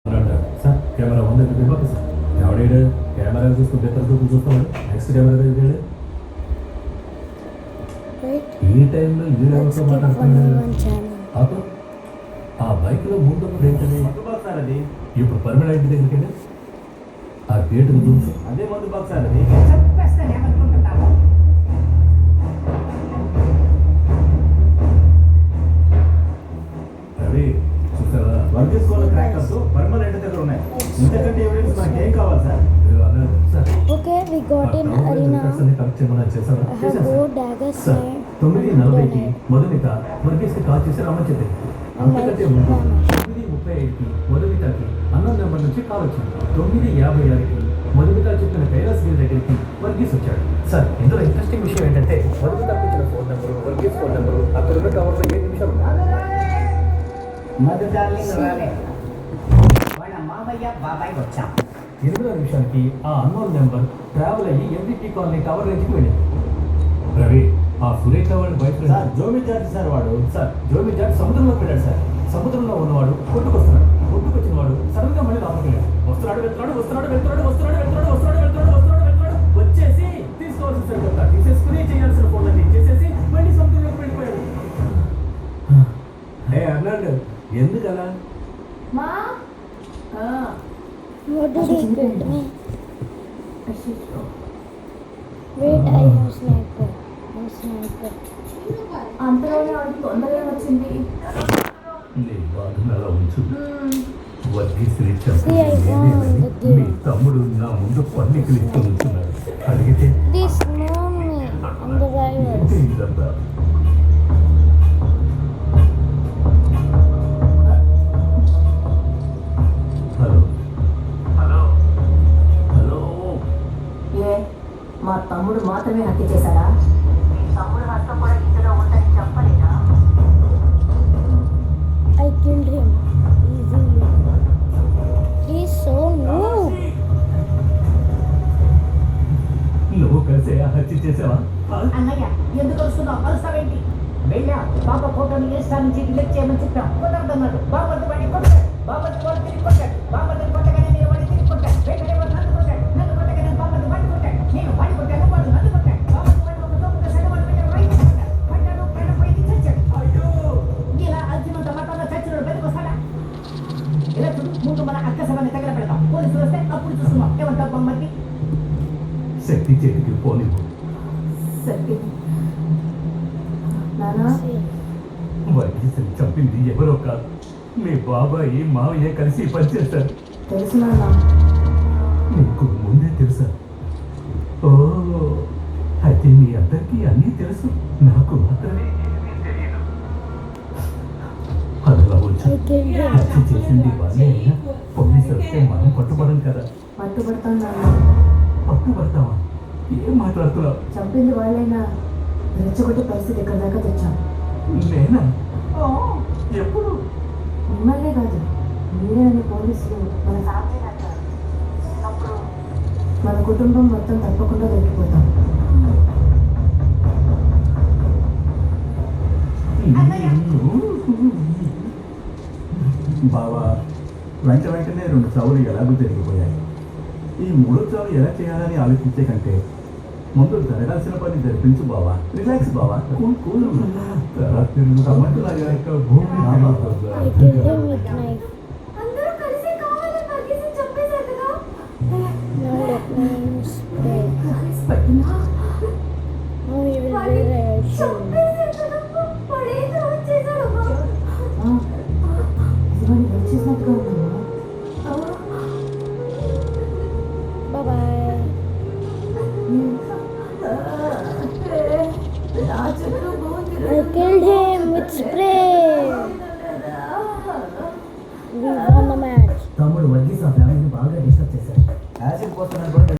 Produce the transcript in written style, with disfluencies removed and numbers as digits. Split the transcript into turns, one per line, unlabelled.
Sir camera ఉంది ఇవ్వక sir ఎవడేడు camera చూసుకుంటే ఇతర చూపు చూస్తాడు నెక్స్ట్ కెమెరా దగ్గర ఈ టైంలో వీడియోతో మాట్లాడుతున్నాడు ఆ బైక్లో ముందు ఏంటది
సార్ అది
ఇప్పుడు పర్మనెంట్ దగ్గరికి వెళ్ళి ఆ గేటుకు చూసి
అదే మందు బాక్స్ సార్ అది
రవి చూసారా
వర్క్ చేసుకోవాలి క్రాకర్స్ పర్మనెంట్ దగ్గర ఉన్నాయి ఇంతకంటే ఎవిడెన్స్ మనకి ఏం కావాలి sir
Okay, we got in arena. I have four daggers
sir 9:40కి మొదటిత వర్గీస్కి కాల్ చేసి రమ్మని చెప్పింది అంతకంటే ముందు 9:35కి మొదటితకి అన్నం నెంబర్ నుంచి కాల్ వచ్చింది 9:56కి మొదటిత చెప్పిన కైలాస్ గిరి దగ్గరికి వర్గీస్ వచ్చాడు సార్ ఇందులో ఇంట్రెస్టింగ్ విషయం ఏంటంటే మొదటిత ఇచ్చిన phone number Varghese phone number అక్కడ ఉన్న కవర్లో 7 నిమిషాలు
మధు డార్లింగ్ రాలే వాళ్ళ మామయ్య బాబాయ్ వచ్చాం
8 నిమిషాలకి ఆ అన్నోన్ నెంబర్ ట్రావెల్ అయ్యి ఎంపీపీ కాలనీ టవర్ రేంజ్కి వెళ్ళింది రవి ఆ సురేఖ వాళ్ళ boyfriend
sir Jomi George sir వాడు
సార్ జోమి జాట్ సముద్రంలోకి వెళ్ళాడు సార్ సముద్రంలో ఉన్నవాడు కొట్టుకొస్తున్నాడు కొట్టుకొచ్చిన వాడు సడన్ గా మళ్ళీ లోపలికి వెళ్ళాడు వస్తున్నాడు వెళ్తున్నాడు వస్తున్నాడు వెళ్తున్నాడు వస్తున్నాడు వెళ్తున్నాడు వస్తున్నాడు వెళ్తున్నాడు వస్తున్నాడు వెళ్తున్నాడు వచ్చేసి తీసుకోవాల్సిన సరికొత్త తీసేసుకుని చేయాల్సిన ఫోన్లన్నీ చేసేసి మళ్ళీ సముద్రంలోకి వెళ్ళిపోయాడు అన్నాడు ఎందుకలా
Ma? What did he get me? Wait, I have sniper. I'm sniper.
అంతలోనే వాడికి తొందరగా వచ్చింది.
నీ బాధను అలా ఉంచు వర్గీశ్రీ
See, I found the
me
game.
తమ్ముడు నా ముందు పన్నికలు ఇస్తూ ఉంటున్నాడు అడిగితే
This know me. I'm the rivals.
ఏంటి ఇదంతా హలో హలో హలో
ఏ మా తమ్ముడు మాత్రమే హత్య చేశాడా? తమ్ముడు హత్య కూడా ఇందులో ఉందని చెప్పలేదా?
I killed him easily. He's so noob.
నువ్వు కలిసే హత్య చేసావా
అన్నయ్య ఎందుకు వస్తున్నావు కలుస్తావేంటి వెళ్ళా పాప ఫోటోని ఇన్స్టా నుంచి డిలీట్ చేయమని చెప్పాం కుదరదన్నాడు బాబర్ది వాడిని కొట్టాడు బాబర్ది వాడు తిరిగి కొట్టాడు బాబర్ది కొట్టగానే నేను వాడిని తిరిగి కొట్టాడు వెంటనే వాడు నన్ను కొట్టాడు నన్ను కొట్టగానే బాబర్ది వాడిని కొట్టాడు నేను వాడిని కొట్టాను వాడు నన్ను కొట్టాడు బాబర్ది వాడిని ఒక తోపుగా సెగవాడు మీద రైట్ కొట్టాడు పడ్డాడు పడిపోయి చచ్చాడు అయ్యో ఇలా అర్జునుడు టమాటాలో చచ్చినోడు బతికొస్తాడా ఇలా చూడు ముందు మన అక్క సభని తగల పెడతాం పోలీసులు వస్తే అప్పుడు చూస్తున్నాం ఏమంటావు బొమ్మకి
శక్తి చేతికి పోనివ్వు
సరే నానా
వర్గీశ్రీ చంపింది ఎవరో కాదు మీ బాబాయి మావయ్య కలిసి పనిచేస్తారు
తెలుసు నాన్న.
నీకు ముందే తెలుసా ఓ అయితే మీ అందరికీ అన్నీ తెలుసు నాకు మాత్రమే ఏమీ తెలియదు అదలా వచ్చి
I killed him.
హత్య చేసింది వాళ్ళే అయినా పోలీసులు వస్తే మనం పట్టుబడం కదా
పట్టుబడతాను నాన్న.
పట్టుబడతావా ఏం మాట్లాడుతున్నావు
చంపింది వాళ్ళైనా రెచ్చగొట్టే పరిస్థితి ఎక్కడి దాకా తెచ్చాం.
నేనా ఎప్పుడు
మిమ్మల్నే కాదు మీరే అనే పోలీసులు మన ఫ్యామిలీ అంటారు. అప్పుడు మన కుటుంబం మొత్తం తప్పకుండా దొరికిపోతాం.
బావా వెంటనే 2 చావులు ఎలాగో జరిగిపోయాయి. ఈ 3వ చావు ఎలా చేయాలని ఆలోచించే కంటే ముందు జరగాల్సిన పని జరిపించు బావా. రిలాక్స్ బావా. కూల్ కూల్ టమాటో భూమి
I killed him with knife.
అందరూ కలిసి కావాలని పర్గేసి చంపేశారు కదా.
Now let me spray.
పట్టినా
Now he will be red shield.
చేసినట్టుగా ఉందమ్మా.
Bye bye.
నా చుట్టూ భూమి
I killed him with spray.